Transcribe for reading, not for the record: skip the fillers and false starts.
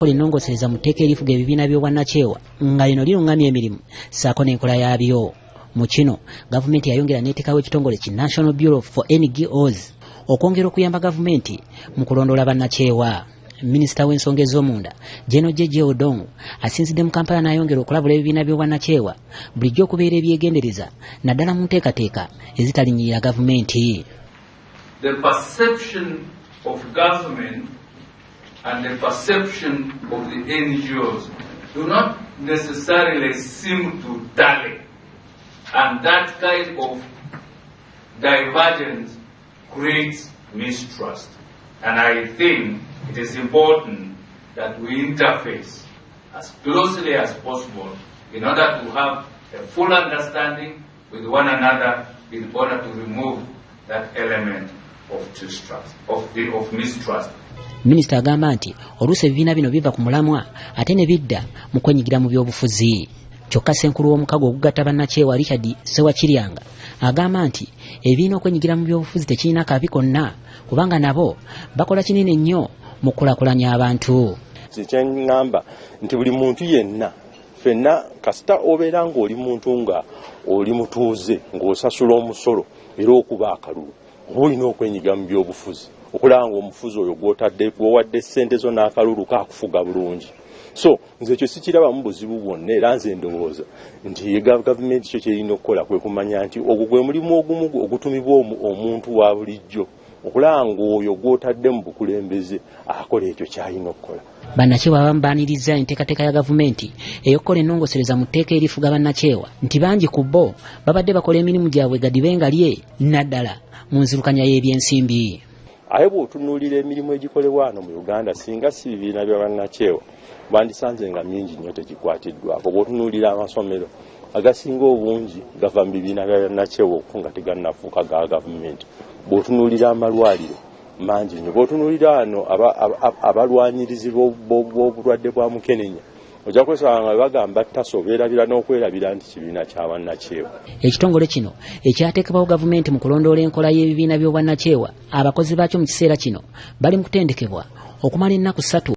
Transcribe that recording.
Linongosereza mu tteeka erifuga ebibiina by'obwannakyewa nga lino lirungamya emirimu ssaako n'enkola yaabyo. Mu kino gavumenti yayongera n'eteekawo ekitongole ki National Bureau for NGOs okwongera okuyamba gavumenti mu kulondoola bannakyewa. Minisita w'ensonga ez'omunda General Jeje Odongo asinzidde mu Kampala n'ayongera okulabula ebibiina by'obwannakyewa bulijjo okubeera ebyegendereza naddala mu nteekateeka ezitalinyirira gavumenti. The perception of government and the perception of the NGOs do not necessarily seem to tally, and that kind of divergence creates mistrust. And I think it is important that we interface as closely as possible in order to have a full understanding with one another in order to remove that element of distrust, of mistrust. Minisita agamba nti oluusi ebibiina bino biva ku mulamwa ate ne bidda mu kwenyigira mu by'obufuzi. Kyokka Ssenkulu w'omukago ogugatta bannakyewa Richard Ssewakiryanga agamba nti ebibiina okwenyigira mu by'obufuzi tekirina kabi konna kubanga nabo bakola kinene nnyo mu kulaakulanya abantu. Kyeŋŋamba nti buli muntu yenna ffenna kasita obeera ng'oli muntu nga oli mutuuze ng'osasula omusolo era okuba akalulu olina okwenyigira mu by'obufuzi okulaba ng'omufuzi oyo gwowadde ssente zo n'akalulu kaakufuga bulungi. So nze ekyo sikirabamu buzibu bwonna era nze ndowooza nti gavumenti kyo kyerina okukola kwe kumanya nti ogwo gwe mulimu ogumu ogutumibwa omuntu wa bulijjo okulaba ng'oyo gw'otadde mu bukulembeze akola ekyo ky'alina okukola. Bannakyewa abamu baaniriza enteekateeka ya gavumenti ey'okukola ennongosereza mu tteeka erifuga bannakyewa nti bangi ku bo babadde bakola emirimu gyabwe gadibengalye naddala mu nzirukanya y'ebyensimbi. Aye bw'otunuulira emirimu egikolebwa wano mu Uganda singa si bibiina bya bannakyewa bandisanze nga mingi nnyo tegikwatiddwako. Bw'otunuulira amasomero agasinga obungi gava mu bibiina bya bannakyewa okufunga tegannafuuka ga gavumenti. Bw'otunuulira amalwaliro mangi nnyo. Bw'otunuulira wano abalwanyirizi b'obulwadde bwa mukenenya ojja kwesanga nga bagamba ttaso beerabira n'okwerabira nti kibiina kya bannakyewa. Ekitongole kino ekyateekebwaho gavumenti mu kulondoola enkola y'ebibiina by'obwannakyewa abakozi baakyo mu kiseera kino bali mu kutendekebwa okumala ennaku 3